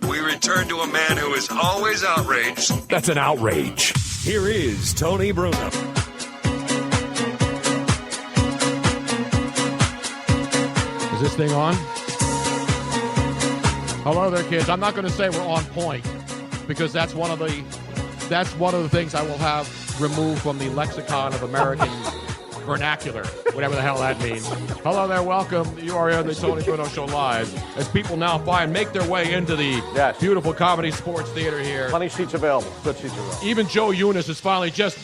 we return to a man who is always outraged. That's an outrage. Here is Tony Bruno. Is this thing on? Hello there, kids. I'm not going to say we're on point because that's one of the things I will have removed from the lexicon of American vernacular, whatever the hell that means. Hello there, welcome. You are in the Tony Bruno Show live as people now make their way into the beautiful Comedy Sports Theater here. Plenty of seats available. Good seats available. Even Joe Eunice is finally just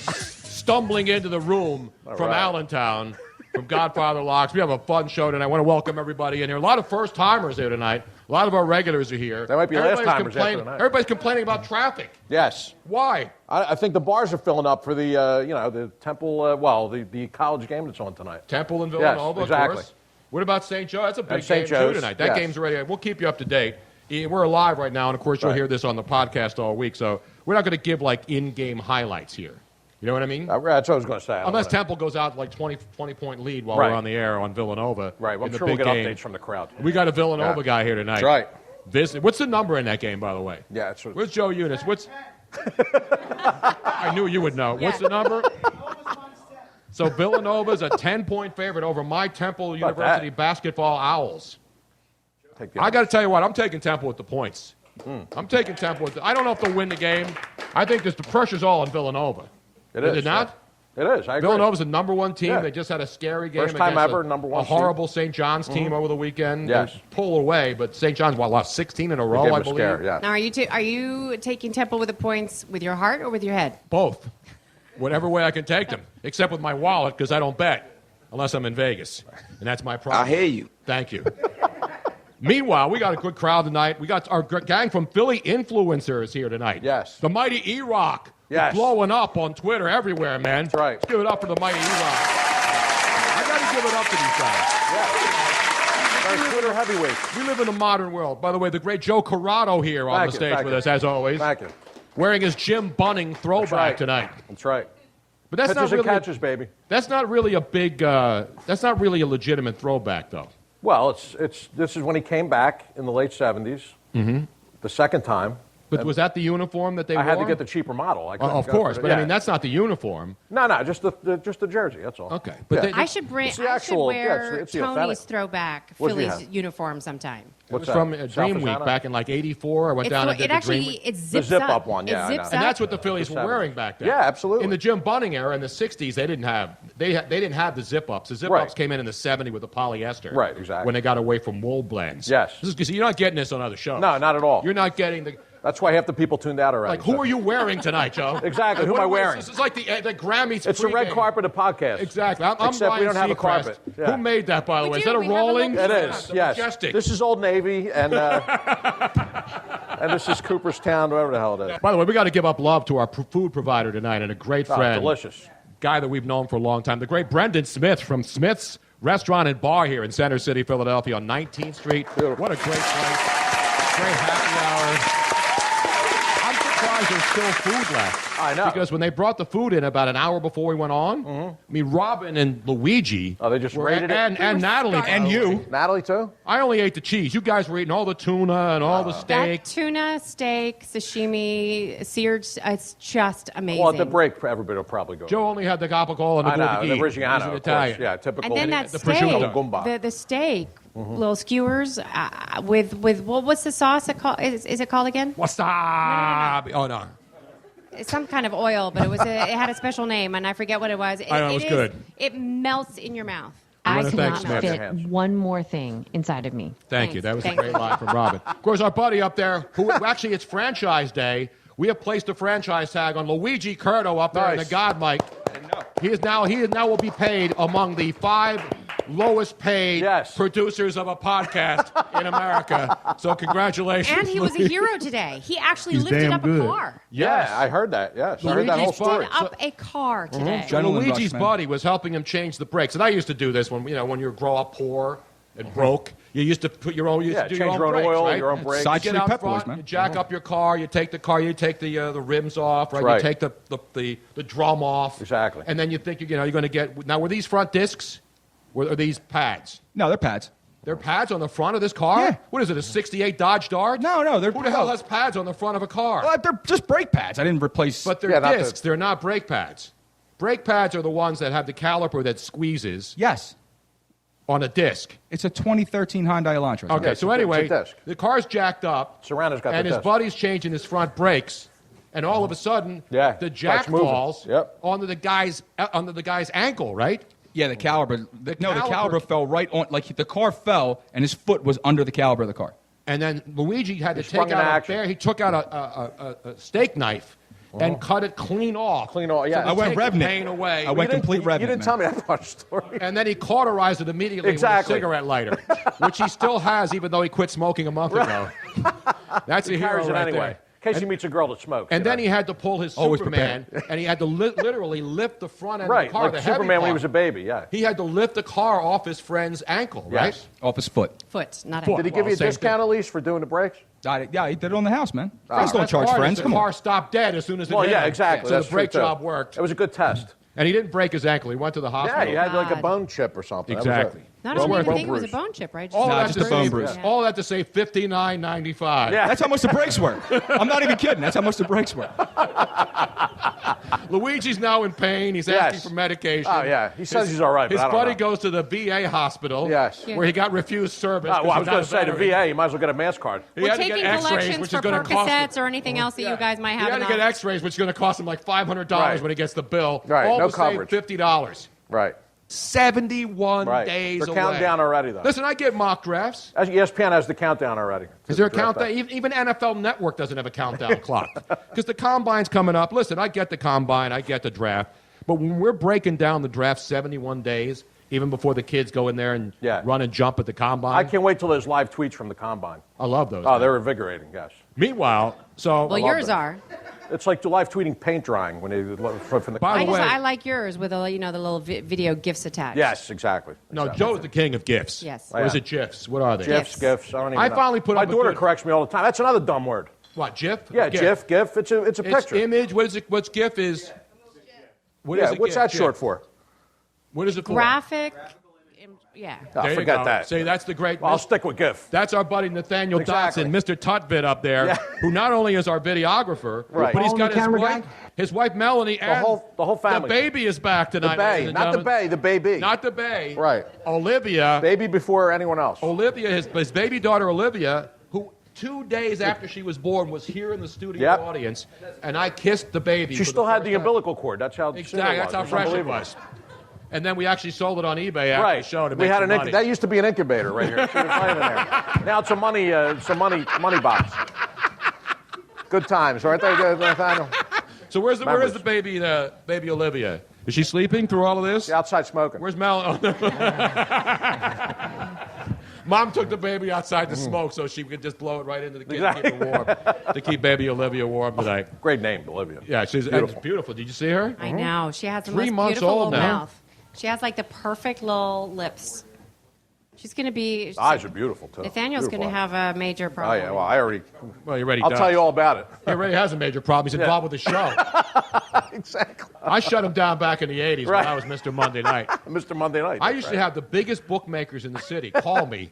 stumbling into the room from Allentown, from Godfather Locks. We have a fun show tonight. I want to welcome everybody in here. A lot of first-timers here tonight. A lot of our regulars are here. There might be last-timers after tonight. Everybody's complaining about traffic. Yes. Why? I think the bars are filling up for the, the Temple, the college game that's on tonight. Temple and Villanova, yes, exactly. of course. What about St. Joe? That's a big St. game, Joe's, too, tonight. That game's ready. We'll keep you up to date. We're live right now, and, of course, you'll hear this on the podcast all week, so we're not going to give, in-game highlights here. You know what I mean? That's what I was going to say. Unless Temple goes out 20-point lead while we're on the air on Villanova. Right, well, I'm sure we'll get game. Updates from the crowd. We got a Villanova guy here tonight. That's right. What's the number in that game, by the way? Yeah, it's Where's Joe Eunice? I knew you would know. What's the number? So Villanova's a 10-point favorite over my Temple University basketball Owls. I got to tell you what, I'm taking Temple with the points. I'm taking Temple with I don't know if they'll win the game. I think the pressure's all on Villanova. Is it not? It is. I agree. Villanova's the number one team. Yeah. They just had a scary game First time ever, number one a horrible St. John's team over the weekend. Yes. They pull away, but St. John's lost 16 in a row, I believe. Scare, yeah. Now, are you taking Temple with the points with your heart or with your head? Both. Whatever way I can take them, except with my wallet because I don't bet unless I'm in Vegas, and that's my problem. I hear you. Thank you. Meanwhile, we got a good crowd tonight. We got our gang from Philly Influencers here tonight. Yes. The mighty E-Rock. Yes. Blowing up on Twitter everywhere, man. That's right. Let's give it up for the mighty E-Rock. I got to give it up to these guys. Yeah. Twitter heavyweights. We live in a modern world. By the way, the great Joe Corrado here on the stage with us, as always. Thank you. Wearing his Jim Bunning throwback tonight. That's right. But that's Pitches not really and catches, baby. That's not really a big. That's not really a legitimate throwback, though. Well, this is when he came back in the late 70s, the second time. But was that the uniform that they wore? I had to get the cheaper model. Of course, but I mean, that's not the uniform. No, just the jersey, that's all. Okay. But I should wear Tony's throwback Phillies uniform sometime. It was from Dream Week back in ¡84. I went down and did the Dream Week. It zips the zip-up one, yeah. It zips and that's what the Phillies were wearing back then. Yeah, absolutely. In the Jim Bunning era in the 60s, they didn't have the zip-ups. The zip-ups came in the 70s with the polyester. Right, exactly. When they got away from wool blends. Yes. Because you're not getting this on other shows. No, not at all. You're not getting the... That's why half the people tuned out already. Who are you wearing tonight, Joe? Exactly. Who am I wearing? This is like the Grammys. It's a red carpet of podcast. Exactly. I'm Except Ryan we don't have a Seacrest. carpet. Yeah. Who made that, by the way? Is that a We have rolling? It is. Yes. Majestic. This is Old Navy, and and this is Cooperstown, whatever the hell it is. By the way, we got to give up love to our food provider tonight and a great friend. Delicious. Guy that we've known for a long time. The great Brendan Smith from Smith's Restaurant and Bar here in Center City, Philadelphia on 19th Street. Beautiful. What a great place. Great happy hour. I'm surprised there's still food left. I know. Because when they brought the food in about an hour before we went on, I mean, Robin and Luigi. Oh, they just raided it? And Natalie. And you. Natalie, too? I only ate the cheese. You guys were eating all the tuna and all the steak. That tuna, steak, sashimi, seared, it's just amazing. Well, at the break, everybody will probably go. Joe only had the Capicola and the the Borghese. Reggiano, He's an of Italian. course. Yeah, typical. And then that the steak, prosciutto. the steak, little skewers with what's the sauce is it called again? Wasabi. Oh, no. It's some kind of oil, but it had a special name, and I forget what it was. I know, it was good. It melts in your mouth. I I wanna cannot thank Smith. fit one more thing inside of me. Thank you. That was a Thanks. great line from Robin. Of course, our buddy up there, who actually it's franchise day. We have placed a franchise tag on Luigi Curto up there in the God mic. He now will be paid among the 5 lowest paid producers of a podcast in America. So congratulations. And he was a hero today. He actually lifted up a car. Yes. Yeah, I heard that. Yes, I heard Luigi's that whole story. Lifted up a car today. So Luigi's buddy was helping him change the brakes. And I used to do this when you grow up poor and broke. You used to put your own, do change your own brakes, oil, right? your own brakes. You Side get Street out Pep front, Boys, man. you jack up your car, you take the rims off, right? Right. You take the drum off. Exactly. And then you think you're going to get. Now, were these front discs? Or are these pads? No, they're pads. There are pads on the front of this car? Yeah. What is it, a 68 Dodge Dart? No. Who the hell has pads on the front of a car? Well, they're just brake pads. I didn't replace. But they're discs. They're not brake pads. Brake pads are the ones that have the caliper that squeezes. Yes. On a disc. It's a 2013 Hyundai Elantra. Okay, so anyway, the car's jacked up. Serrano's got and the his disc. buddy's changing his front brakes. And all of a sudden, the jack starts moving. falls Yep. onto the guy's ankle, right? Yeah, the caliper. The caliper fell right on. Like the car fell, and his foot was under the caliper of the car. And then Luigi had to sprung take into out action. he took out a steak knife and cut it clean off. Yeah. I went take the Revenant. pain away. I went complete Revenant. You didn't tell me that part of the story. And then he cauterized it immediately with a cigarette lighter, which he still has, even though he quit smoking a month ago. That's a He hero carries it right anyway. there. In case he meets a girl that smokes. And then he had to pull his Always Superman, and he had to literally lift the front end right, of the car. like the heavy Superman when he part. was a baby, yeah. He had to lift the car off his friend's ankle, right? Yes. Off his foot. Foot, not Foot. ankle. Did he give you a same discount at least for doing the brakes? Yeah, he did it on the house, man. Friends don't That's charge hard, friends. The Come car on. stopped dead as soon as it Well, hit yeah, him. exactly. So That's the brake true, too. job worked. It was a good test. And he didn't break his ankle. He went to the hospital. Yeah, he had like a God. bone chip or something. Exactly. I don't even think it was a bone chip, right? All Nah, that just to a bone say, bruise. all that to say, $59.95. Yeah. That's how much the brakes were. I'm not even kidding. That's how much the brakes were. Luigi's now in pain. He's asking for medication. Oh, yeah. He says he's all right, but His I don't buddy know. goes to the VA hospital. Yes. Where he got refused service. Well, I was going to say the VA, you might as well get a mass card. He We're had to taking get X-rays, collections which for is going to cost him. Percocets or anything else that you guys might He have. had to in get office. X-rays, which is going to cost him like $500 Right. when he gets the bill. Right, All no to coverage. save $50. Right. 71 Right. days They're away. counting down already, though. Listen, I get mock drafts. ESPN has the countdown already. Is there a To draft countdown? Even NFL Network doesn't have a countdown clock. Because the combine's coming up. Listen, I get the combine. I get the draft. But when we're breaking down the draft 71 days, even before the kids go in there and run and jump at the combine. I can't wait till there's live tweets from the combine. I love those. Oh, they're invigorating, yes. Meanwhile, Well, yours are. It's like the live tweeting paint drying when they from the. I like yours with the little video gifs attached. Yes, exactly. No, Joe's the king of GIFs. Yes. Or is it GIFs? What are they? GIFs. I don't even I know. finally put My up a daughter good- corrects me all the time. That's another dumb word. What, GIF? Yeah, GIF. It's a It's picture. image. What is it? What's GIF is? What Yeah, is a what's GIF? that GIF. short for? What is it for? Graphic. Yeah. Oh, There you forget go. that. See, that's the great. Well, I'll stick with GIF. That's our buddy Nathaniel Exactly. Dotson, Mr. Tutvid up there, Yeah. who not only is our videographer, Right. but he's All got the camera guy? his wife Melanie, and the whole family. The baby is back The tonight. Bay, ladies and not the gentlemen. Bay, the baby. Not the Bay. Right. Olivia. Baby before anyone else. Olivia, his baby daughter Olivia, who 2 days after she was born was here in the studio Yep. audience, and I kissed the baby. She for still had first the time. umbilical cord. That's how. Exactly. That's how fresh it was. And then we actually sold it on eBay after Right. the show to We make had some money. that used to be an incubator right here. She was right in there. Now it's a money box. Good times, right there, Nathaniel. So where is the baby Olivia? Is she sleeping through all of this? She's outside smoking. Where's Mel? Mom took the baby outside to smoke so she could just blow it right into the kid to keep her warm. To keep baby Olivia warm tonight. Great name, Olivia. Yeah, she's beautiful. Did you see her? I know. She has the 3 most months beautiful old little now. mouth. She has like the perfect little lips. She's going to be. Eyes are beautiful too. Nathaniel's going to Beautiful. have a major Oh problem. yeah, well I already. Well, you already. I'll tell you all about it. He already has a major problem. He's involved with the show. Exactly. I shut him down back in the 80s Right. when I was Mr. Monday Night. Mr. Monday Night. I that's used right. to have the biggest bookmakers in the city call me,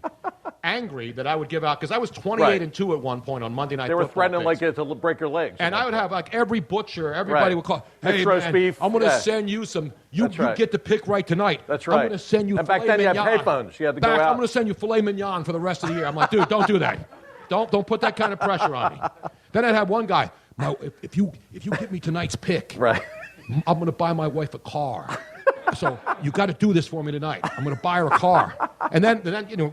angry that I would give out, because I was 28-2 Right. at one point on Monday Night They were Football threatening picks. like to break your legs. And I would have like every butcher, everybody Right. would call, Mixed hey roast man, beef, I'm going to yeah. send you some, you That's right. get the pick right tonight. That's I'm right. going to send you And back filet then you had mignon. payphones. You had to go I'm out. going to send you filet mignon for the rest of the year. I'm like, dude, don't do that. Don't put that kind of pressure on me. Then I'd have one guy, no, if you give me tonight's pick, Right. I'm going to buy my wife a car. So you got to do this for me tonight. I'm going to buy her a car. And then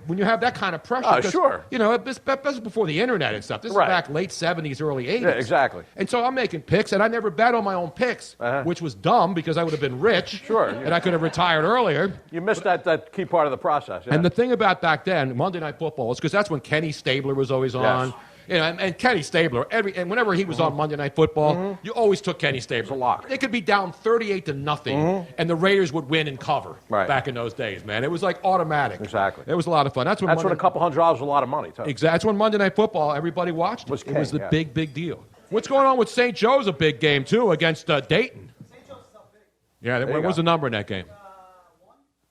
when you have that kind of pressure, Oh, 'cause, sure. This was before the internet and stuff. This Right. is back late 70s, early 80s. Yeah, exactly. And so I'm making picks, and I never bet on my own picks, which was dumb because I would have been rich. Sure. And I could have retired earlier. You missed that key part of the process. Yeah. And the thing about back then, Monday Night Football, is because that's when Kenny Stabler was always on. Yes. And Kenny Stabler, and whenever he was on Monday Night Football, you always took Kenny Stabler. It's a lock. They could be down 38-0, and the Raiders would win and cover. Right. Back in those days, man, it was like automatic. Exactly. It was a lot of fun. That's when a couple $100 was a lot of money too. Exactly. That's when Monday Night Football, everybody watched it. Was It was king, the yeah. big deal. What's going on with St. Joe's? A big game too against Dayton. Yeah, what was the number in that game?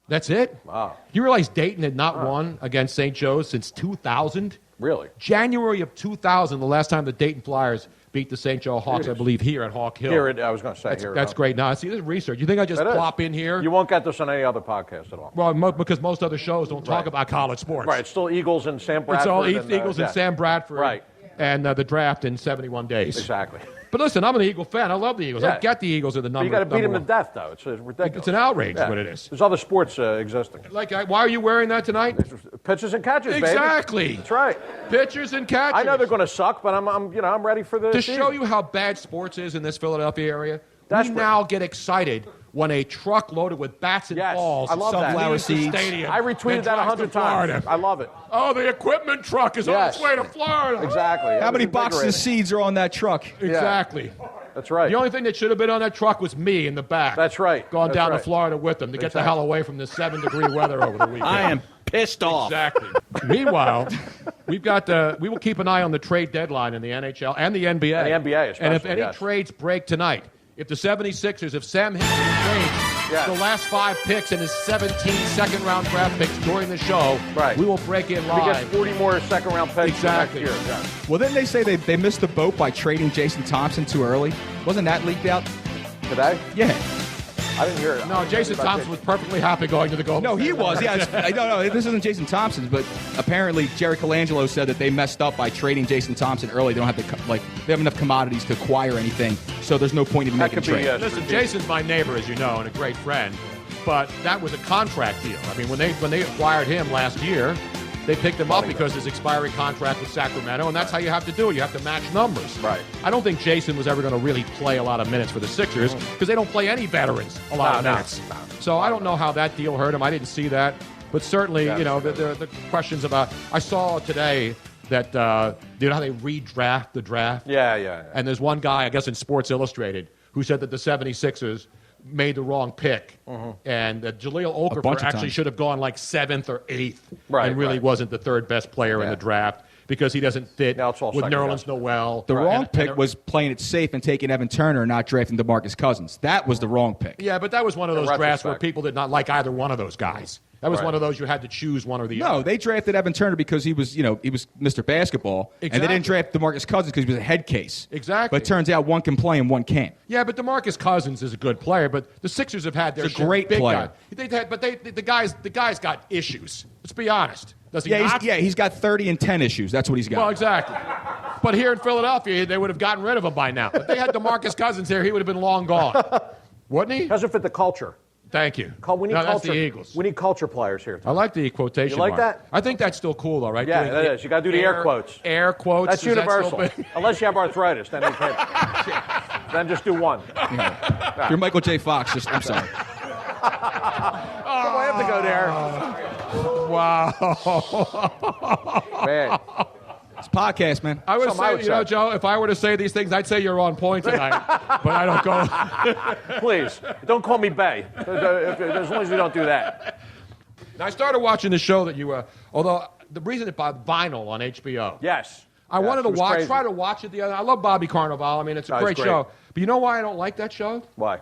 That's it? Wow. You realize Dayton had not won against St. Joe's since 2000? Really? January of 2000, the last time the Dayton Flyers beat the St. Joe Hawks, I believe, here at Hawk Hill. I was going to say That's great. Now, see, this is research. You think I just plop in here? You won't get this on any other podcast at all. Well, because most other shows don't talk about college sports. Right. It's still Eagles and Sam Bradford. It's all Eagles and Sam Bradford. Right. And the draft in 71 days. Exactly. But listen, I'm an Eagle fan. I love the Eagles. I get the Eagles are the number. But you got to beat them to one. death, though. It's ridiculous. It's an outrage, is what it is. There's other sports existing. Like, why are you wearing that tonight? Pitches and catches, Exactly. baby. That's right. Pitchers and catches. I know they're going to suck, but I'm ready for the season. show you how bad sports is in this Philadelphia area. Desperate. We now get excited when a truck loaded with bats and balls, I love that. sunflower seeds. Stadium I retweeted that 100 times. I love it. Oh, the equipment truck is on its way to Florida. Exactly. How many boxes of seeds are on that truck? Exactly. That's right. The only thing that should have been on that truck was me in the back. That's right. Going down to Florida with them to get the hell away from this 7-degree weather over the weekend. I am pissed off. Exactly. Meanwhile, we will keep an eye on the trade deadline in the NHL and the NBA. And the NBA especially, and if any trades break tonight, if the 76ers, if Sam Hinkie trades the last 5 picks and his 17 second-round draft picks during the show, we will break in live. He gets 40 more second-round picks exactly. next year. Yeah. Well, didn't they say they missed the boat by trading Jason Thompson too early? Wasn't that leaked out? Today? Yeah. I didn't hear it. No, Jason Thompson was perfectly happy going to the Golden No, State he was. Yeah, no, this isn't Jason Thompson's, but apparently Jerry Colangelo said that they messed up by trading Jason Thompson early. They don't have they have enough commodities to acquire anything, so there's no point in making a trade. Listen, Jason's my neighbor, as you know, and a great friend, but that was a contract deal. I mean, when they acquired him last year, they picked him up because his expiring contract with Sacramento, and that's how you have to do it. You have to match numbers. Right. I don't think Jason was ever going to really play a lot of minutes for the Sixers because they don't play any veterans a lot of minutes. No. So I don't know how that deal hurt him. I didn't see that. But certainly, the questions about – I saw today that you know how they redraft the draft? Yeah. And there's one guy, I guess in Sports Illustrated, who said that the 76ers – made the wrong pick, and Jahlil Okafor actually should have gone like 7th or 8th, and really wasn't the third best player in the draft because he doesn't fit with Nerlens Noel. The wrong pick was playing it safe and taking Evan Turner and not drafting DeMarcus Cousins. That was the wrong pick. Yeah, but that was one of those drafts where people did not like either one of those guys. That was one of those you had to choose one or the other. No, they drafted Evan Turner because he was Mr. Basketball, and they didn't draft DeMarcus Cousins because he was a head case. Exactly. But it turns out one can play and one can't. Yeah, but DeMarcus Cousins is a good player, but the Sixers have had their He's a great big player. Guy. The guy's got issues. Let's be honest. Does he not? He's got 30 and 10 issues. That's what he's got. Well, exactly. But here in Philadelphia, they would have gotten rid of him by now. If they had DeMarcus Cousins here, he would have been long gone. Wouldn't he? Doesn't fit the culture. Thank you. We need culture. That's the Eagles. We need culture players here. I like the quotation You like mark. that? I think that's still cool, though, right? Yeah, that is. You got to do the air quotes. Air quotes. That's universal. Unless you have arthritis, then you can't. Then just do one. Yeah. You're Michael J. Fox. I'm sorry. I have to go there. Wow. Man. It's a podcast, man. I would say, Joe, if I were to say these things, I'd say you're on point tonight. But I don't go. Please, don't call me Bay. As long as you don't do that. Now, I started watching the show that you although the reason it bought Vinyl on HBO. Yes. I wanted to try to watch it the other. I love Bobby Carnival. I mean, it's a great show. But you know why I don't like that show? Why?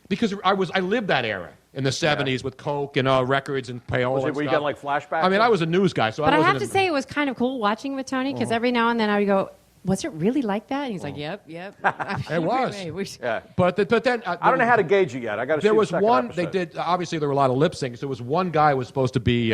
Because I lived that era in the 70s with Coke and records and payola. Was it where you got like flashbacks? I mean, I was a news guy, so but I have to say it was kind of cool watching with Tony because every now and then I would go, "Was it really like that?" And he's like, "Yep." It was. Yeah. But then I don't know how to gauge it yet. I got to. There was one. They did. Obviously, there were a lot of lip syncs. There was one guy who was supposed to be.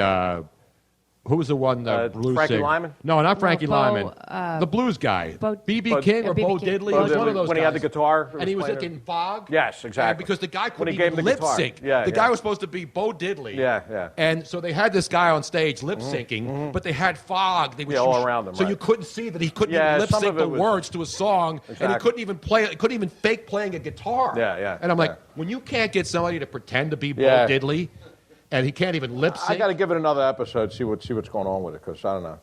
Who was the one? Blues Frankie singer? Lyman? No, not Frankie Lyman. The blues guy. B.B. King or Bo Diddley. He was one of those when guys. he had the guitar. And he was like in Vogue. Yes, exactly. Because the guy couldn't gave even the lip guitar. sync. Yeah, the guy was supposed to be Bo Diddley. Yeah. And so they had this guy on stage lip syncing, but they had fog. They would all around him. So you couldn't see that he couldn't even lip sync the words to a song, and he couldn't even couldn't even fake playing a guitar. Yeah. And I'm like, when you can't get somebody to pretend to be Bo Diddley, and he can't even lip sync. I got to give it another episode, see what's going on with it, because I don't know.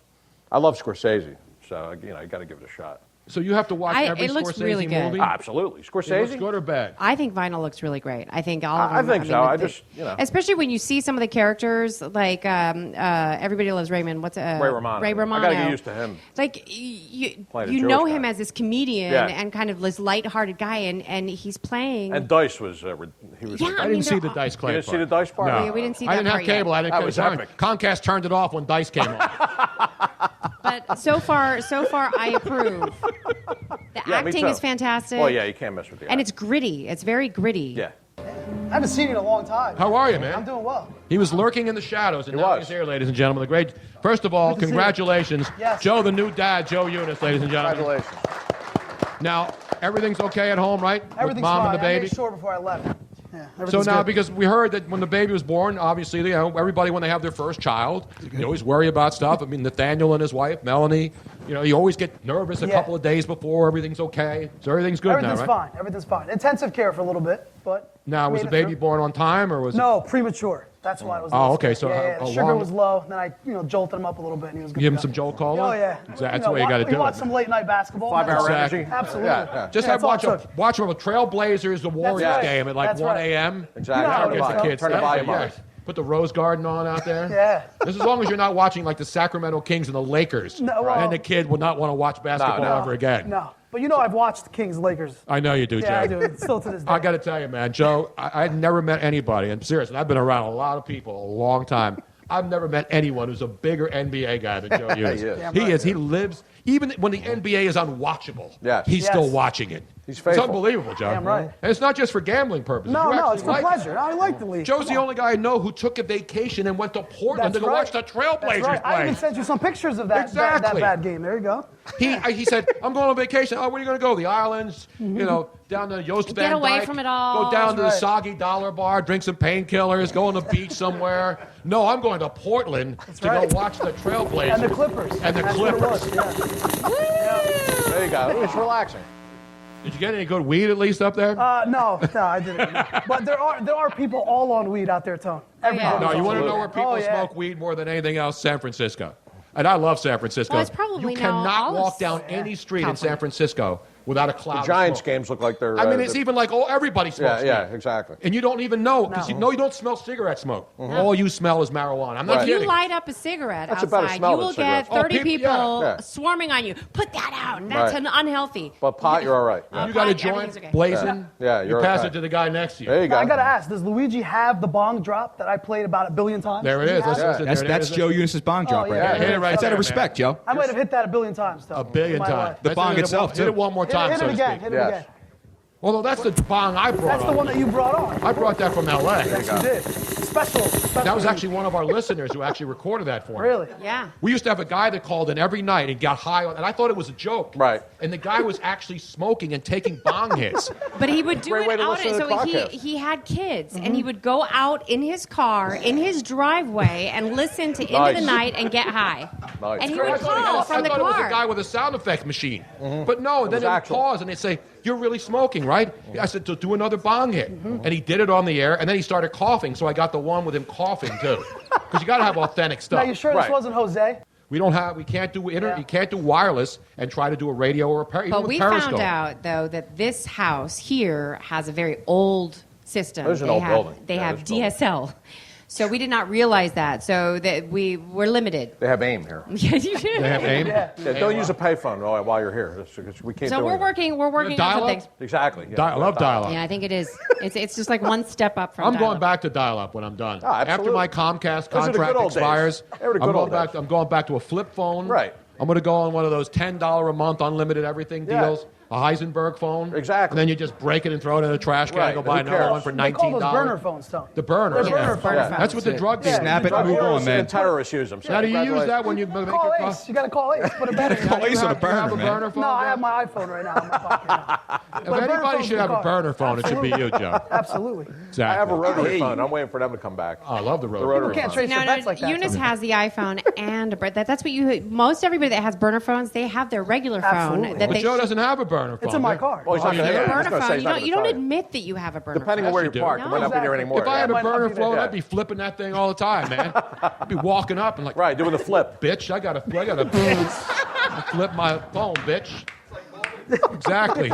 I love Scorsese, so you got to give it a shot. So you have to watch every it looks Scorsese really good. movie? Absolutely. It Scorsese? looks good or bad? I think Vinyl looks really great. I think all of I them. think so. I the- just, you know. Especially when you see some of the characters, like Everybody Loves Raymond. What's Ray Romano. Ray Romano. I got to get used to him. Like you Playing a you know Jewish him guy. as this comedian Yeah. and kind of this light-hearted guy, and he's playing. And Dice was, he was Yeah, like, I I mean, didn't see they're the all- Dice Clay You didn't part. see the Dice part? No. Yeah, we didn't see I that didn't have part yet. cable. I didn't That get was it. epic. Comcast turned it off when Dice came on. But so far, I approve. The Yeah, me acting too. is fantastic. Well, yeah, you can't mess with the And it's gritty. It's very gritty. Yeah. I haven't seen you in a long time. How are you, man? I'm doing well. He was lurking in the shadows, and He now was. he's here, ladies and gentlemen. The great. First of all, Good to see you. congratulations, Yes. Joe, the new dad, Joe Eunice, ladies and gentlemen. Congratulations. Now everything's okay at home, right? With Everything's mom fine. and the I baby. made sure before I left. Yeah, So everything's now, good. because we heard that when the baby was born, obviously, you know, everybody when they have their first child, they always worry about stuff. I mean, Nathaniel and his wife, Melanie, you know, you always get nervous a Yeah. couple of days before everything's okay. So everything's good everything's now, right? fine. Everything's fine. Intensive care for a little bit, but Now, was made the it baby through. born on time, or was it? No, premature. That's why it was. a Oh, little okay, scary. so yeah, how the sugar long- was low. Then I, jolted him up a little bit, and he was good. Give him to some go. Joel Cola? Oh yeah, That's the way you got to We do watched it. some late night basketball. 5 hour Exactly. energy. Absolutely. Yeah. Just Yeah, have that's all it watch a Trailblazers, the Warriors right. game at like That's 1 right. a.m. Exactly. You know how That'll it get is, the though. kids. Turn the volume on. Yes. Put the Rose Garden on out there. Yeah. This is as long as you're not watching like the Sacramento Kings and the Lakers. No, well- And the kid will not want to watch basketball no. ever again. No, but I've watched Kings Lakers. I know you do, Yeah, I Joe. do. Still to this day. I got to tell you, man, Joe, I've never met anybody, and seriously, I've been around a lot of people a long time. I've never met anyone who's a bigger NBA guy than Joe Eunice. He is. Damn He right. is. He lives, even when the NBA is unwatchable, Yes. he's Yes. still watching it. He's It's faithful. unbelievable, Joe. Damn right. And it's not just for gambling purposes. No, You no, actually it's for like it. pleasure. I like the league. Joe's Come the on. only guy I know who took a vacation and went to Portland That's to go right. watch the Trailblazers That's right. I play. even sent you some pictures of that Exactly. bad game. There you go. He said, I'm going on vacation. Oh, where are you going to go? The islands, down to Joost Van Get away Dyke, from it all. Go down to the That's Soggy Dollar Bar, drink some painkillers, go on the beach somewhere. No, I'm going to Portland to right. go watch the Trailblazers. And the Clippers. And the That's what it Clippers. was, yeah. There you go. It's relaxing. Did you get any good weed at least up there? No, I didn't. But there are people all on weed out there, Tone. Everybody. No, you want to Absolutely. know where people Oh, yeah. smoke weed more than anything else? San Francisco. And I love San Francisco. Well, it's probably you now cannot all of walk down any street in California. San Francisco without a cloud The of Giants smoke. games look like they're. I mean, it's even like, everybody smokes Yeah, weed. exactly. And you don't even know, because No. you don't smell cigarette smoke. All you smell is marijuana. I'm not Right. If you kidding. light up a cigarette That's a better outside, smell you than will cigarettes. get 30 Oh, people yeah. swarming on you. Put that out. That's Right. unhealthy. But pot, you're all right. You got a Everything's joint okay. blazing. Yeah, you you're pass okay. it to the guy next to you. There you go. I gotta ask, does Luigi have the bong drop that I played about a billion times? There it Does he is. have Let's it? listen. That's Joe Eunice's bong drop yeah, right yeah, there. hit it right That's out there, of respect, Joe. I might have hit that a billion times, though. A billion My times. life. The Let's bong hit it itself, Hit it too. one more time, Hit so it to again. speak. Hit it Yes. again. Although that's the bong I brought That's the on. one that you brought on. I brought that from L.A. Yes, you did. Special. That was actually one of our listeners who actually recorded that for me. Really? Yeah. We used to have a guy that called in every night and got high on, and I thought it was a joke. Right. And the guy was actually smoking and taking bong hits. But he would do Great way it to out. listen to the So podcast. he had kids, and he would go out in his car, in his driveway, and listen to Into Nice. the Night and get high. Nice. And he Great. would I thought call from the it was a car. guy with a sound effects machine. But no, and then was they would actual. pause and they'd say, "You're really smoking, right?" I said, "To do another bong hit." And he did it on the air, and then he started coughing, so I got the one with him coughing too. Because you got to have authentic Now, stuff. you sure Right. this wasn't Jose? We can't do Yeah. you can't do wireless and try to do a radio or even But with we Periscope. found out, though, that this house here has a very old system. There's an They old have, building. They Yeah, have there's an old DSL. So we did not realize that. So that we were limited. They have AIM here. They have AIM. Yeah. Yeah, don't use a payphone while you're here. We can't So do we're anything. working on some Dial-up? things. Exactly. Yeah. I love dial-up. Yeah, I think it is. It's just like one step up from I'm going dial-up. back to dial-up when I'm done. Oh, absolutely. After my Comcast Those are the contract good old days. expires, They were the I'm good going old back. days. I'm going back to a flip phone. Right. I'm going to go on one of those $10 a month unlimited everything Yeah. deals. A Heisenberg phone. Exactly. And then you just break it and throw it in a trash can Right. and go buy Who another cares? one for They call those $19. burner phones, Tone. The burner. They're yeah. burner phones. Yeah. That's what the drug dealers. Snap it Drug and move dealers on, man. and terrorists use them. So Now, do you use congratulations. that when you make Call your Ace. You got to call Ace. Put it better. Call Ace on a You have burner, a man. burner phone? No, I Joe? have my iPhone right now in my pocket. Now. If But a burner anybody phone's should the have a car. burner phone, it should be you, Joe. Absolutely. Exactly. I have a rotary phone. I'm waiting for them to come back. Oh, I love the rotary. rotary People can't phone. trace your bets like that. Eunice Tone. has the iPhone and a that's what most everybody that has burner phones, they have their regular phone Absolutely. that But they Joe doesn't have a burner phone. It's in my right? car. Well, he's not you gonna- do? yeah, I was burner gonna say phone. he's You not don't, gonna you don't tell you. admit that you have a burner Depending phone. on where you you do. park, it might not be there Exactly. anymore. If I had a might not burner be there. phone, Yeah. I'd be flipping that thing all the time, man. I'd be walking up and like, Right, doing the flip. bitch, I gotta flip my phone, bitch. Exactly.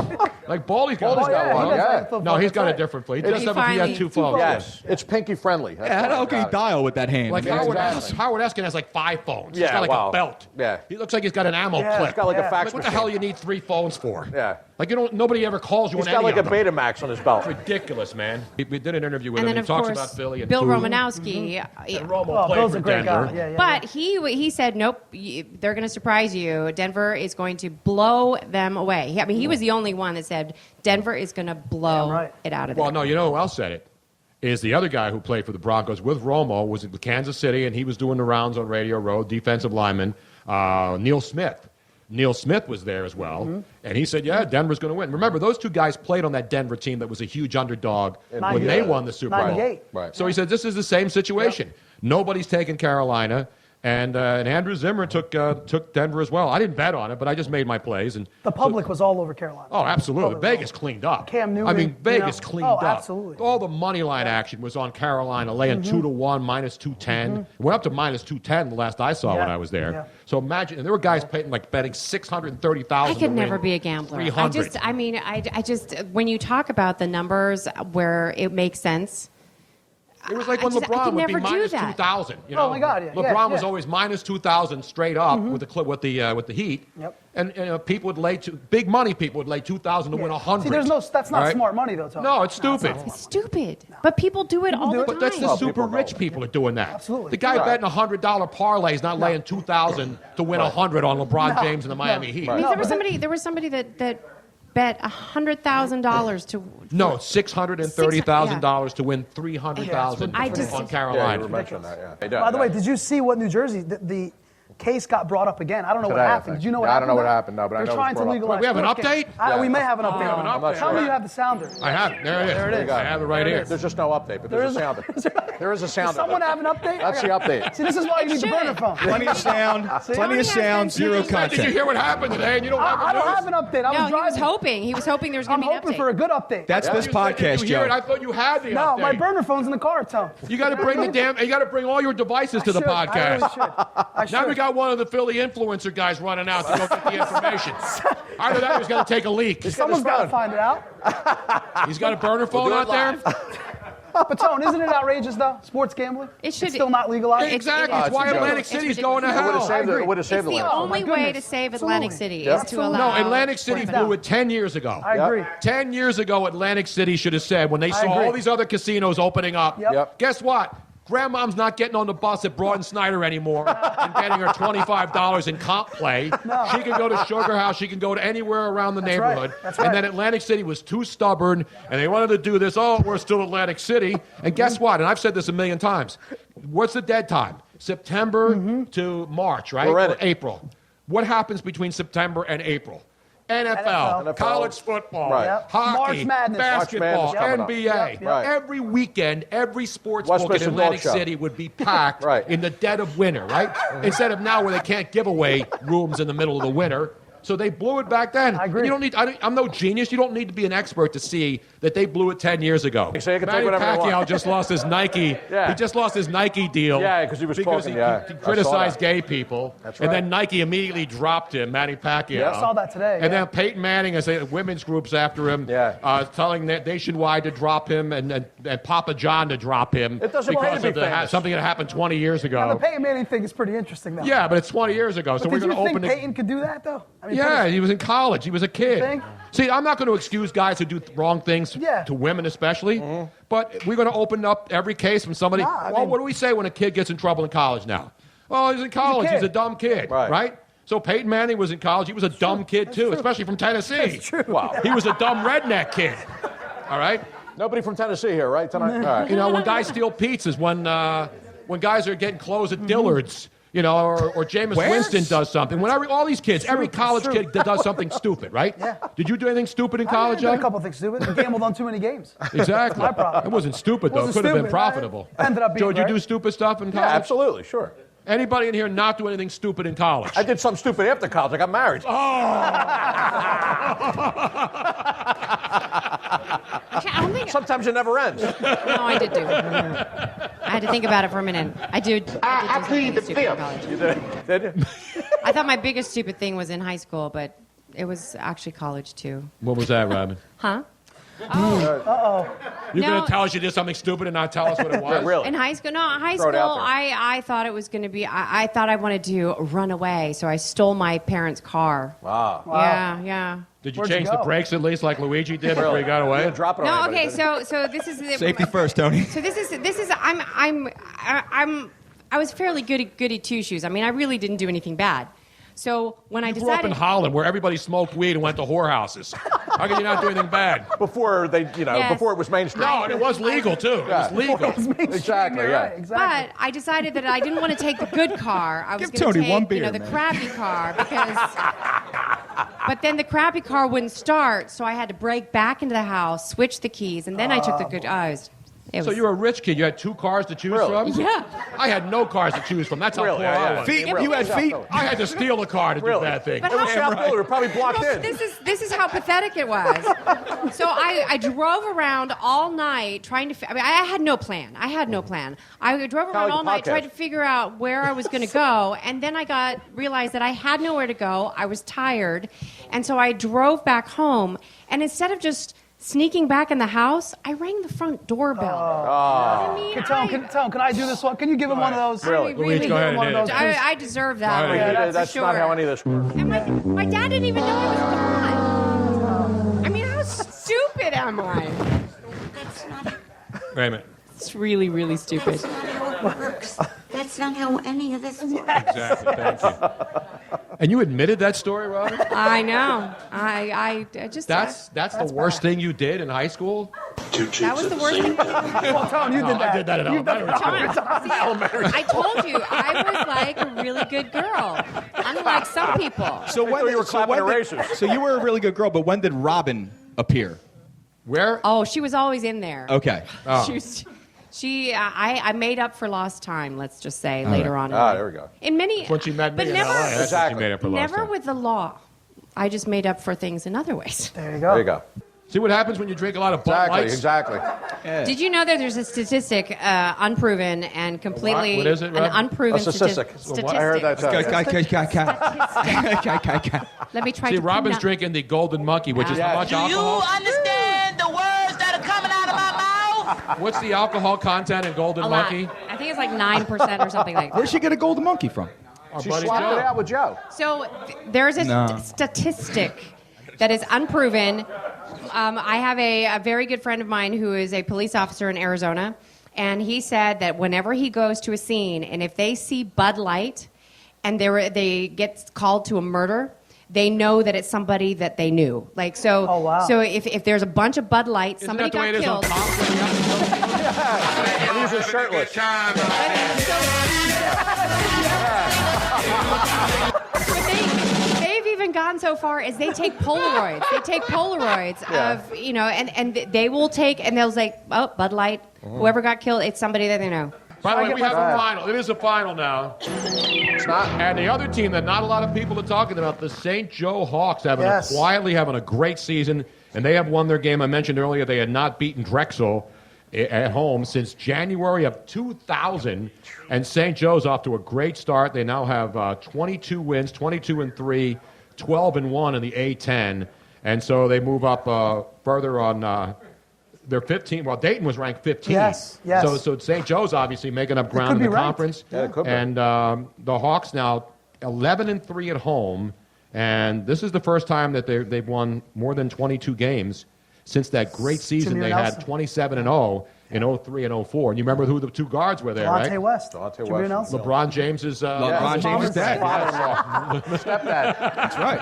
Like Baldy's got Baldy's got one. he does Yeah. have a flip No, phone, he's that's got a right. different phone. He He just has finally- two phones. Yes, it's pinky friendly. That's Yeah, why how I can got you it. dial with that hand? Like Yeah, Howard Eskin has like 5 phones. Yeah, he's got like wow. a belt. Yeah. He looks like he's got an ammo Yeah. clip. He's got like a fax Like, what the machine. hell you need 3 phones for? Yeah. Like nobody ever calls you He's on got any like a of them. Betamax on his belt. Ridiculous, man. We did an interview with And him. then, He of talks course, about Philly and Bill food. Romanowski. And Romo Oh, played Bill's for a great Denver. guy. Yeah. But he said, nope, they're going to surprise you. Denver is going to blow them away. I mean, he was the only one that said Denver is going to blow Yeah, right. it out of there. Well, no, you know who else said it? Is the other guy who played for the Broncos with Romo, was in Kansas City, and he was doing the rounds on Radio Row, defensive lineman, Neil Smith. Neil Smith was there as well, and he said, yeah, Denver's going to win. Remember, those two guys played on that Denver team that was a huge underdog when they won the Super Bowl. 98. Right. So he said, this is the same situation. Nobody's taking Carolina. And Andrew Zimmer took Denver as well. I didn't bet on it, but I just made my plays. And The public was all over Carolina. oh, absolutely. Public was Vegas cleaned up. Cam Newton, I mean, you Vegas know. cleaned Oh, up. absolutely. All the money line action was on Carolina, laying 2-1, minus 210. It went up to minus 210 the last I saw when Yeah. I was there. Yeah. So imagine, and there were guys paying, like betting $630,000. I could never be a gambler. 300. I just, when you talk about the numbers where it makes sense, It was like when I LeBron could would be never do minus that. 2,000. You know? Oh, my God, yeah, LeBron was yeah. always minus 2,000 straight up with the Heat. Yep. And people would lay big money. People would lay 2,000 to win 100. See, that's not All right? smart money, though, Tony. No, it's stupid. it's stupid. But people do it all do the it. time. But that's the Well, super people rich don't. people are doing that. Absolutely. The guy Right. betting $100 parlay is not laying 2,000 to win 100 on LeBron James and the Miami Heat. I mean, there was somebody that bet $100,000 to. No, $630,000 to win $300,000 I just- on Yeah, Carolina. you were mentioning that. Yeah. By the way, did you see what New Jersey, the case got brought up again? I don't know Today, what I happened. think. Did you know what Yeah, I happened? don't know what though? happened, no, but I They're know it was trying to brought up. legalize We have an sports update? games. We may have an update. have an I'm not Tell sure. me you have the sounder. I have it. There it is. There it is. I have it right here. There's just no update, but there's a sounder. There is a sounder. Does someone have an update? That's the update. See, this is why you need the should. burner phone. Plenty of sound, plenty of sound, zero Did you content. hear what happened today? And you don't have I don't news? have an update. I was No, he was driving. hoping. He was hoping there was going I'm to be an hoping update. for a good update. That's this You said, did podcast, you hear it? Joe. I thought you had the No, update. my burner phone's in the car, Tom. You got to bring the damn. You got to bring all your devices to the I really podcast. should. I Now we should. got one of the Philly influencer guys running out to go get the information. Either that or he's going to take a leak. Someone's got to find it out. He's got a burner phone do it out there? But Tone, isn't it outrageous though? Sports gambling? It should- It's still not legalized. Exactly. it It's is. why It's Atlantic It's City's going to ridiculous. It would have hell. saved agree. it would have saved It's the the land. only way goodness. to save Absolutely. Atlantic City Yep. is to allow. No, Atlantic City sports blew betting. it 10 years ago. I agree. 10 years ago, Atlantic City should have said, when they saw agree. all these other casinos opening up, Yep. guess what? Grandmom's not getting on the bus at Broad and Snyder anymore and getting her $25 in comp play. She can go to Sugar House. She can go to anywhere around the That's right. neighborhood. That's And right. then Atlantic City was too stubborn, and they wanted to do this. Oh, we're still Atlantic City. And guess what? And I've said this a million times. What's the dead time? September to March, right? We're in Or it. April. What happens between September and April? NFL, NFL. college football, Right. Yep. hockey, March Madness. basketball, March Madness coming up. NBA. Yep. Right. Every weekend, every sports book in Westminster Atlantic Dog Show. City would be packed Right. in the dead of winter, right? Instead of now where they can't give away rooms in the middle of the winter. So they blew it back then. I agree. And you don't need. I'm no genius. You don't need to be an expert to see that they blew it 10 years ago. So you can take Manny whatever you Pacquiao want. just lost his Nike. Yeah. He just lost his Nike deal. Yeah, 'cause he was talking, yeah. He I saw criticized that. gay people. That's And right. then Nike immediately dropped him, Manny Pacquiao. Yeah. I saw that today. And then Peyton Manning has women's groups after him, Yeah. telling that Nationwide to drop him and Papa John to drop him It doesn't pay because to of be famous. something that happened 20 years Now, the ago. Peyton Manning thing is pretty interesting, though. Yeah, but it's 20 years ago, so But we're did going you to think open it. Peyton could do that, though? I mean, Yeah, he was in college. He was a kid. think? See, I'm not going to excuse guys who do wrong things Yeah. to women, especially. But we're going to open up every case from somebody. Nah, I Well, mean- what do we say when a kid gets in trouble in college now? Well, he's in college. He's a kid. dumb kid, Right. right? So Peyton Manning was in college. He was a dumb kid too, true. especially from Tennessee. That's true. Wow. He was a dumb redneck kid. All right. Nobody from Tennessee here, right? Tonight? All right. You know, when guys steal pizzas, when guys are getting clothes at Dillard's, you know, or Jameis Winston does something. When all these kids, every college kid does something stupid, right? Yeah. Did you do anything stupid in I college, did a Joe? couple things stupid. I gambled on too many games. Exactly. My problem. It wasn't stupid, though. It Wasn't could have been stupid, profitable. right? Ended up being Joe, did you do right. stupid stuff in Yeah, college? absolutely, sure. Anybody in here not do anything stupid in college? I did something stupid after college. I got married. Actually, I don't think. Sometimes it never ends. No, I did do. I had to think about it for a minute. I did. I plead the fifth. You did? Did you? I thought my biggest stupid thing was in high school, but It was actually college, too. What was that, Robin? Huh? You're No. going to tell us you did something stupid and not tell us what it was? Really? In high school? No, high Throw it school, out there. I thought it was going to be, I thought I wanted to run away, so I stole my parents' car. Wow. Yeah. Did you Where'd you change the go? brakes at least like Luigi did before he got You away? didn't drop it on No, anybody, okay, did you? so this is the, Safety first, Tony. So this is I was fairly goody two shoes. I mean, I really didn't do anything bad. So when I You grew up in decided, Holland where everybody smoked weed and went to whorehouses. How could you not do anything bad? Before they, Yes. before it was mainstream. No, and it was legal too. It was legal. Exactly, You're yeah. right, exactly. but I decided that I didn't want to take the good car. I was Give going to Tony one take, beer, the man. crappy car because. But then the crappy car wouldn't start, so I had to break back into the house, switch the keys, and then I took the good. So you were a rich kid. You had 2 cars to choose Really? from? Yeah. I had no cars to choose from. That's how Really? poor Yeah, I yeah. was. Feet? Yeah, You had but- feet? I had to steal a car to do Really? bad things. But It was how- South Philly. We're probably blocked in. This is how pathetic it was. So I drove around all night trying to. I had no plan. I drove around like all the night podcast. trying to figure out where I was going to go, and then I realized that I had nowhere to go. I was tired, and so I drove back home. And instead of just sneaking back in the house, I rang the front doorbell. I mean, Tell him, can I do this one? Can you give him one of those? Really? Luigi, go ahead and hit it. I deserve that. Go one, ahead. for That's sure. not how any of this works. And my dad didn't even know I was gone. I mean, how stupid am I? That's not, Wait a minute. It's really, really stupid. that's not how it works. That's not how any of this works. Exactly. Thank you. And you admitted that story, Robin? I know. I just. That's the worst thing you did in high school? that was the worst thing. Well, Tone, you did that. I did that at elementary school. I told you, I was like a really good girl, unlike some people. So thought you were clapping erasers. So you were a really good girl, but when did Robin appear? Where? Oh, she was always in there. Okay. I made up for lost time. Let's just say later on. There we go. In many. When she met me but in never, LA. That's when she Exactly. made up for lost never time. with the law. I just made up for things in other ways. There you go. There you go. See what happens when you drink a lot of Bud Lights? Exactly. Did you know that there's a statistic, unprovable and completely What is it, an Rob? unproven A statistic. statistic? I heard that. Let me try See, to Robin's pronounce- drinking the Golden Monkey, which is how much alcohol? understand the words that are coming out of my mouth? What's the alcohol content in Golden a lot. Monkey? I think it's like 9% or something like that. Where'd she get a golden monkey from? Our She buddy swapped Joe. it out with Joe. So there's a No. statistic that is unproven. I have a very good friend of mine who is a police officer in Arizona, and he said that whenever he goes to a scene, and if they see Bud Light, and they get called to a murder, they know that it's somebody that they knew. Like so. Oh, wow. So if there's a bunch of Bud Light, Isn't somebody that the way got it is on killed. Top? And these are shirtless. But they've even gone so far as they take Polaroids. They take Polaroids of, and they will take, and they'll say, oh, Bud Light, whoever got killed, it's somebody that they know. By the way, we have a final. It is a final now. It's not. And the other team that not a lot of people are talking about, the St. Joe Hawks, Yes. quietly having a great season, and they have won their game. I mentioned earlier they had not beaten Drexel at home since January of 2000, and St. Joe's off to a great start. They now have 22 wins, 22-3, 12-1 in the A10, and so they move up further on. They're 15. Well, Dayton was ranked 15. Yes. So St. Joe's obviously making up ground could in be the ranked. conference. Yeah, it could be. And the Hawks now 11-3 at home, and this is the first time that they've won more than 22 games since that great season Jameer they Nelson. had 27-0 in 03 and 04. And you remember who the two guards were there, Delonte right? West. Delonte Jameer West. Nelson. LeBron James is LeBron James' dad. Father-in-law. Stepdad. That's right.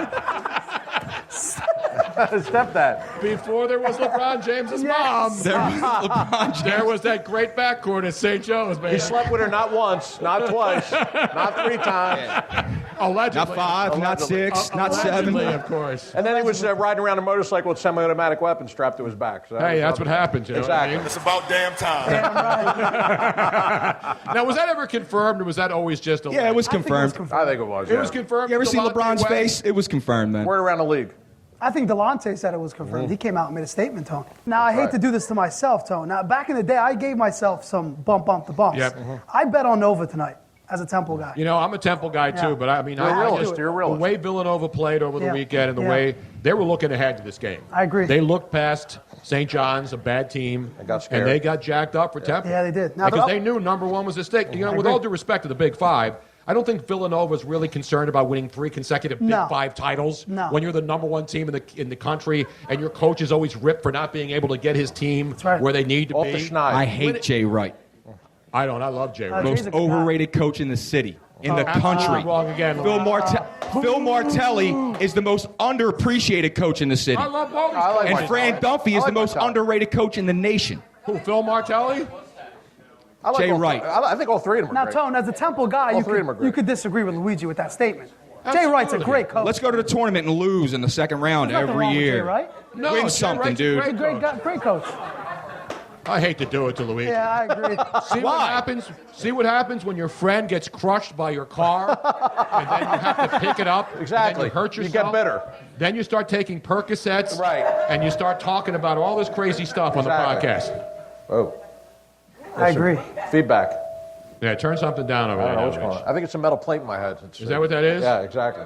Stepdad. before there was LeBron James' mom. There was LeBron James. There was that great backcourt at St. Joe's, man. He slept with her not once, not twice, not 3 times. Allegedly. Not 5, not 6, not 7. Allegedly, of course. And then he was riding around a motorcycle with semi-automatic weapon strapped to his back. So Hey, that's what happens. You know Exactly. What It's about damn time. I mean? Now, was that ever confirmed, or was that always just a Yeah, it was I think confirmed. I think it was. It was confirmed. You ever see Delonte LeBron's West? face? It was confirmed, man. Word around the league. I think Delonte said it was confirmed. He came out and made a statement, Tone. Now, I hate Right. to do this to myself, Tone. Now, back in the day, I gave myself some bumps. Yep. I bet on Nova tonight. as a Temple guy. You know, I'm a Temple guy too, but I mean, You're a realist. You're a realist. The way Villanova played over the Yeah. weekend and the Yeah. way they were looking ahead to this game. I agree. They looked past St. John's, a bad team, They got scared. and they got jacked up for Temple. Yeah, they did. Now, Because the- they knew number one was at stake. You know, I with agree. all due respect to the Big Five, I don't think Villanova is really concerned about winning 3 consecutive Big No. Five titles No. when you're the number one team in the country and your coach is always ripped for not being able to get his team right. where they need to Off be. the schneid. I hate Jay Wright. I don't. I love Jay Wright. He's Most a good guy. overrated coach in the city, in the Absolutely country. wrong again. Phil Martelli is the most underappreciated coach in the city. I love both. I like And Martelli. Fran Duffy is I the like most Martelli. underrated coach in the nation. Who, Phil Martelli? I like Jay all- Wright. I think all three of them are Now, great. Tone, as a Temple guy, All you three of them are could, great. you could disagree with Luigi with that statement. Jay Absolutely. Wright's a great coach. Let's go to the tournament and lose in the second round There's nothing every wrong with Jay year. Wright. No, Win Jay something, Wright's a dude. great Great guy, great coach. I hate to do it to Luigi. Yeah, I agree. See what happens? See what happens when your friend gets crushed by your car, and then you have to pick it up. And Exactly. then you hurt You yourself. get bitter. Then you start taking Percocets. Right. And you start talking about all this crazy stuff on Exactly. the podcast. Oh, I agree. feedback. Yeah, turn something down over I don't know there. what's going on. I think it's a metal plate in my head. Is that what that is? Yeah, exactly.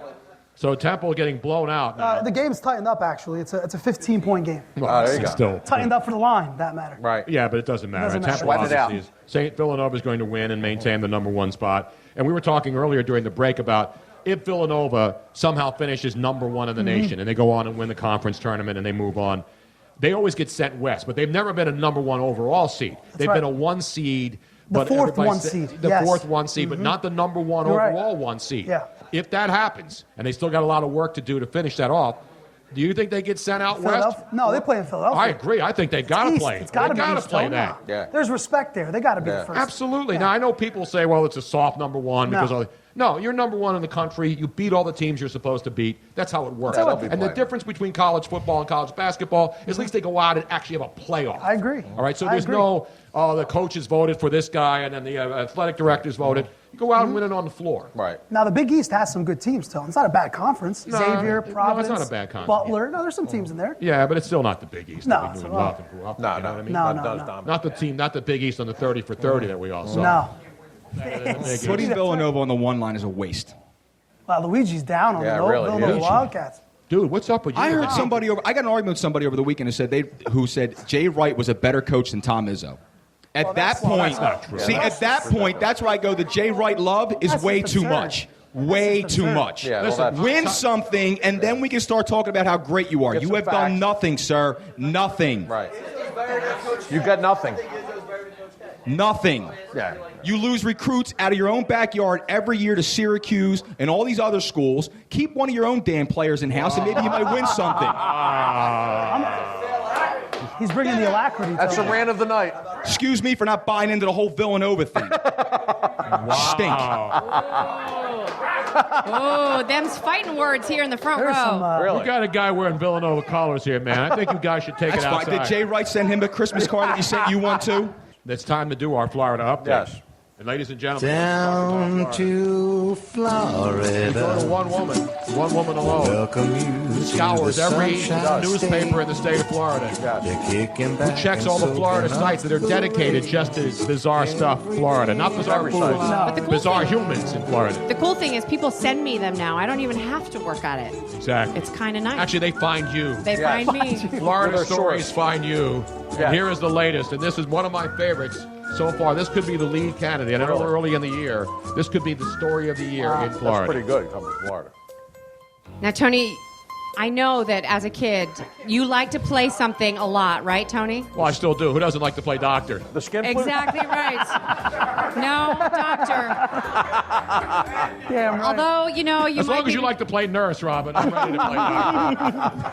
So Temple getting blown out now. The game's tightened up, actually. It's a 15-point game. Well, there you go. Still. Tightened up for the line, that matter. Right. Yeah, but it doesn't matter. Doesn't matter. Temple Sweat it out. obviously is. St. Villanova is going to win and maintain the number one spot. And we were talking earlier during the break about if Villanova somehow finishes number one in the nation and they go on and win the conference tournament and they move on, they always get sent west. But they've never been a number one overall seed. They've right. been a 1 seed. The but fourth everybody one sa- seed, The yes. fourth 1 seed, but not the number one You're right. overall 1 seed. Yeah. If that happens, and they still got a lot of work to do to finish that off, do you think they get sent out west? Philadelphia? No, they play in Philadelphia. I agree. I think they got to East. play. It's got to They be got to East, play don't that. they? Yeah. There's respect there. They got to be Yeah. the first. Absolutely. Yeah. Now, I know people say, well, it's a soft number one No. because of no, you're number one in the country. You beat all the teams you're supposed to beat. That's how it works. That's how they'll be And the playing. difference between college football and college basketball is at least they go out and actually have a playoff. I agree. All right, so I there's agree. no, the coaches voted for this guy and then the athletic directors voted. You go out and win it on the floor. Right. Now, the Big East has some good teams, Tone. It's not a bad conference. No, Xavier, no, it's Providence, not a bad conference. Butler. No, there's some teams in there. Yeah, but it's still not the Big East No, that we it's knew not. love and grew up with, No, you know no. what I mean? No, That no, does no. dominate. Not the team, not the Big East on the 30 for 30 that we all saw. No. Putting Villanova on the one line is a waste. Wow, Luigi's down on Yeah, the really, Villanova huge. Wildcats. Dude, what's up with you? I heard man? somebody over. I got an argument with somebody over the weekend who said Jay Wright was a better coach than Tom Izzo. At that point, not true. see, Yeah, at that point, that's where I go. The Jay Wright love is That's way just too absurd. much. Way That's too absurd. much. Yeah, well, Listen, that's- Win something, and then we can start talking about how great you are. Get You some have facts. done nothing, sir. Nothing. Right. You got nothing. Nothing. Yeah. You lose recruits out of your own backyard every year to Syracuse and all these other schools. Keep one of your own damn players in house, and maybe you might win something. He's bringing the alacrity. That's the Tone. rant of the night. Excuse me for not buying into the whole Villanova thing. Stink. Oh, them's fighting words here in the front There's row. some. Really? We got a guy wearing Villanova collars here, man. I think you guys should take That's it fine. outside. Did Jay Wright send him a Christmas card that he sent you one too? It's time to do our Florida update. Yes. And ladies and gentlemen, Down to we Florida. go to one woman alone. Welcome you to Scours the every Sunshine newspaper in the state of Florida. They're kicking back Who checks and all the Florida soaking up sites that are dedicated just to bizarre stuff, Florida. Not bizarre Every foods, site. No. But the cool bizarre thing- humans in Florida. The cool thing is people send me them now. I don't even have to work on it. Exactly. It's kind of nice. Actually, they find you. they Yeah. find me. Florida They're their stories source. find you. Yeah. Here is the latest, and this is one of my favorites so far. This could be the lead candidate. I know we're early in the year. This could be the story of the year in That's Florida. pretty good coming from Florida. Now, Tony, I know that as a kid, you like to play something a lot, right, Tony? Well, I still do. Who doesn't like to play doctor? The skin flute? Exactly right. No, doctor. Damn right. Although, you know, you As might long as be you like to play nurse, Robin, I'm ready to play doctor.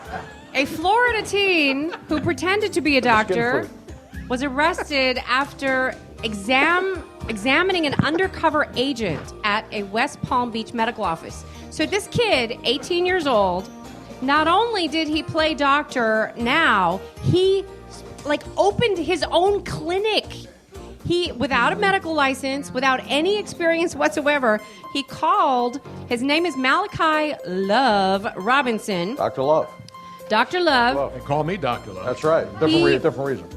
a Florida teen who pretended to be a doctor flute. was arrested after examining an undercover agent at a West Palm Beach medical office. So this kid, 18 years old, not only did he play doctor now, he opened his own clinic. He, without a medical license, without any experience whatsoever, he called, his name is Malachi Love Robinson. Dr. Love. Dr. Love. They call me Dr. Love. That's right. He- Different reason.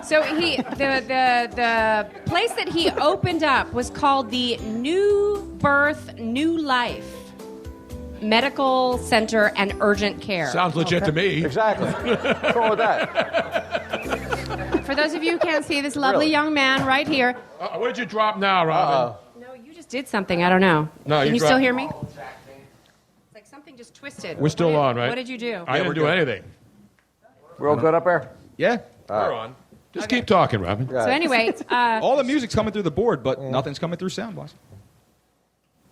So the place that he opened up was called the New Birth, New Life Medical Center and Urgent Care. Sounds legit to me. Exactly. What's wrong with that? For those of you who can't see this lovely young man right here. What did you drop now, Robin? No, you just did something. I don't know. No, Can you still hear me? It's like something just twisted. We're still on, right? What did you do? I didn't do anything. We're all good up there? Yeah. We're on. Just keep talking, Robin. So anyway, all the music's coming through the board, but nothing's coming through sound wise.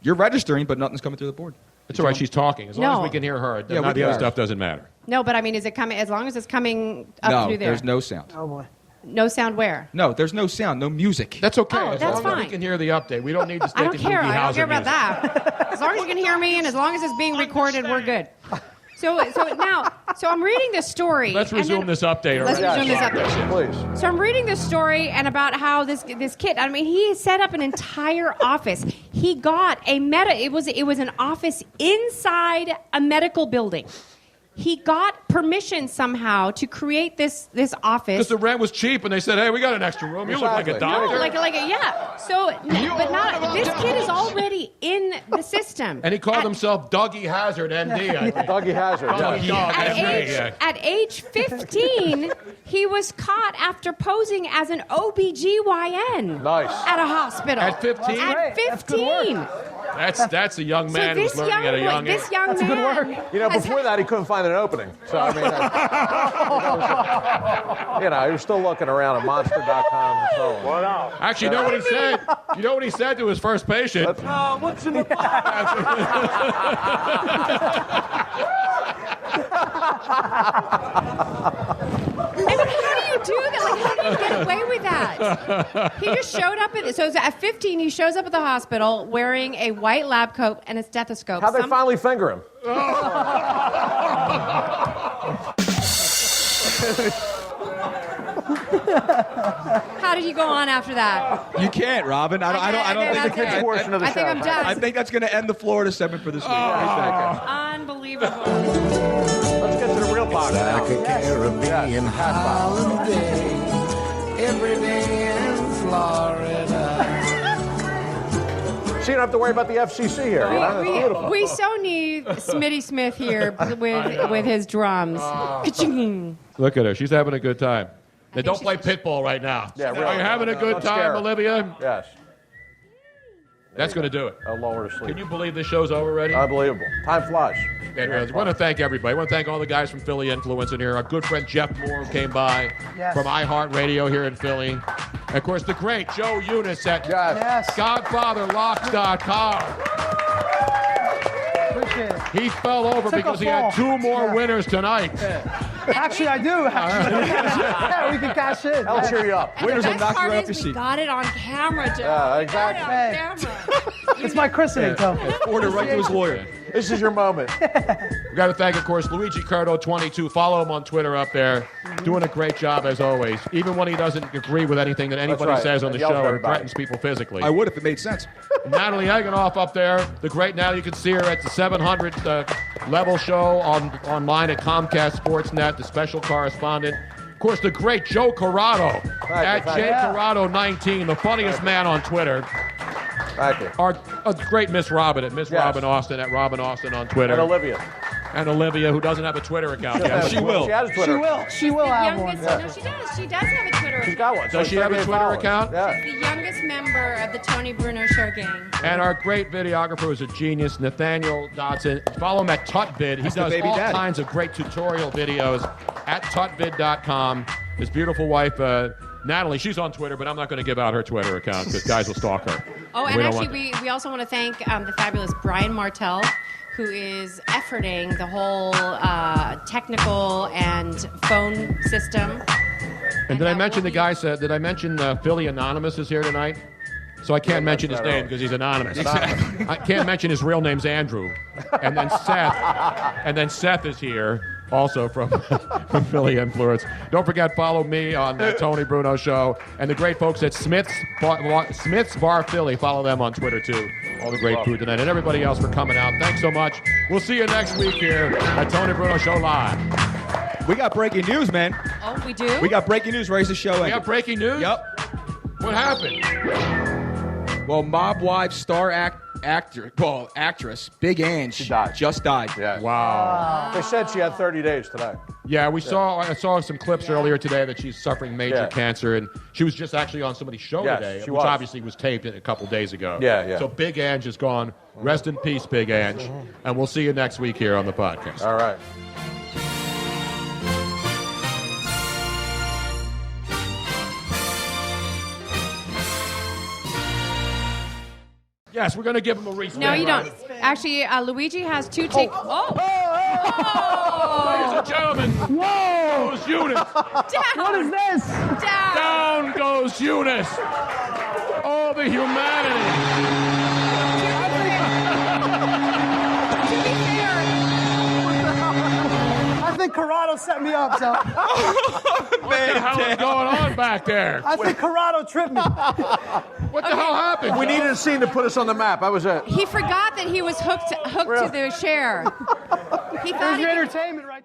You're registering, but nothing's coming through the board. It's all right. She's talking. As long as we can hear her, the other stuff doesn't matter. no, but I mean, is it coming? As long as it's coming up through there. There's no sound. Oh boy. No sound where? No, there's no sound, no music. That's okay. Oh, as that's long as we fine. can hear the update. We don't need to stick I don't to care. Doogie I don't Howser care about music. that. As long as you can hear me and as long as it's being recorded, we're good. So I'm reading this story. Let's resume this update. Let's resume this update. Please. So I'm reading this story and about how this kid. I mean, he set up an entire office. He got it was an office inside a medical building. He got permission somehow to create this office. Because the rent was cheap, and they said, "Hey, we got an extra room. You look like a doctor." No, yeah. So, but not this kid is already in the system. And he called himself Dougie Hazard, MD. I think. Dougie Hazard. Yeah. At age 15, he was caught after posing as an OBGYN. Nice. At a hospital. At 15? At 15. That's a young man so who's learning at a young age. This young man. Good work. You know, before that, he couldn't find an opening. So, I mean, he was still looking around at monster.com and so on. Actually, you know what he said? You know what he said to his first patient? What's in the I mean, how do you do that? Like, how do you get away with that? He just showed up at at 15, he shows up at the hospital wearing a white lab coat and a stethoscope. How'd they finally finger him? How did you go on after that? You can't, Robin. I don't think that's it. portion of the I think show. I'm done. I think that's going to end the Florida segment for this week. Unbelievable. Let's get to the real box now. Like a Caribbean holiday every day in Florida. So you don't have to worry about the FCC here. You know? It's beautiful. We so need Smitty Smith here with his drums. Ka-ching. Look at her. She's having a good time. Now, don't play Pitbull right now. Yeah, really. Are you having a good Don't scare time, her. Olivia? Yes. That's going to do it. I'll lower to sleep. Can you believe this show's over already? Unbelievable. Time flies. I want to thank everybody. I want to thank all the guys from Philly Influence in here. Our good friend Jeff Moore who came by from iHeartRadio here in Philly. And, of course, the great Joe Eunice at GodfatherLocks.com. Appreciate it. He fell over because he had 2 more winners tonight. Actually, I do. Yeah, we can cash in. That'll cheer you up. And Winners the will best knock you part off is your we seat. got it on camera, Joe. Yeah, exactly. We got it on camera. It's my christening, Tom. Order right to his lawyer. This is your moment. We got to thank, of course, Luigi Curto22. Follow him on Twitter up there. Doing a great job as always. Even when he doesn't agree with anything that anybody right. says on the Yells at show and everybody. threatens people physically. I would if it made sense. Natalie Eganoff up there, the great Natalie. You can see her at the 700 level show online at Comcast Sportsnet, the special correspondent. Of course, the great Joe Corrado at JCorrado19, the funniest man on Twitter. Thank you. Our great Miss Robin at Miss Robin Austin at Robin Austin on Twitter. And Olivia. And Olivia, who doesn't have a Twitter account yet. She will. She has a Twitter. She will have one. No, she does. She does have a Twitter She's account. got one. Does she have a Twitter account? Yeah. She's the youngest member of the Tony Bruno Show gang. And our great videographer is a genius, Nathaniel Dodson. Follow him at Tutvid. He That's the does baby all daddy. kinds of great tutorial videos at tutvid.com. His beautiful wife, Natalie, she's on Twitter, but I'm not going to give out her Twitter account because guys will stalk her. Oh, and We don't actually, we also want to thank the fabulous Brian Martell, who is efforting the whole technical and phone system. And did I mention the guy said? Did I mention Philly Anonymous is here tonight? So I can't mention his name because he's anonymous. I can't mention his real name's Andrew. And then Seth is here also from Philly Influence. Don't forget, follow me on the Tony Bruno Show and the great folks at Smith's Bar Philly. Follow them on Twitter too. All the great food tonight and everybody else for coming out. Thanks so much. We'll see you next week here at Tony Bruno Show Live. We got breaking news, man. Oh, we do? We got breaking news. Raise the show. We got breaking news? Yep. What happened? Well, Mob Wives star actress Big Ange just died. Yeah. Wow. They said she had 30 days today. Yeah, I saw some clips earlier today that she's suffering major cancer, and she was just actually on somebody's show today, which obviously was taped a couple days ago. Yeah. So Big Ange is gone. Rest in peace, Big Ange. And we'll see you next week here on the podcast. All right. Yes, we're going to give him a respin. No, you don't. Actually, Luigi has 2 tickets. Oh! Ladies and gentlemen, goes Eunice. Down. What is this? Down. Goes Eunice. Oh, the humanity. To be fair, I think Corrado set me up, so. What the hell is going on back there? I think Corrado tripped me. What the hell happened? We needed a scene to put us on the map. That was it. he forgot that he was hooked to the chair. He thought There's he your could entertainment right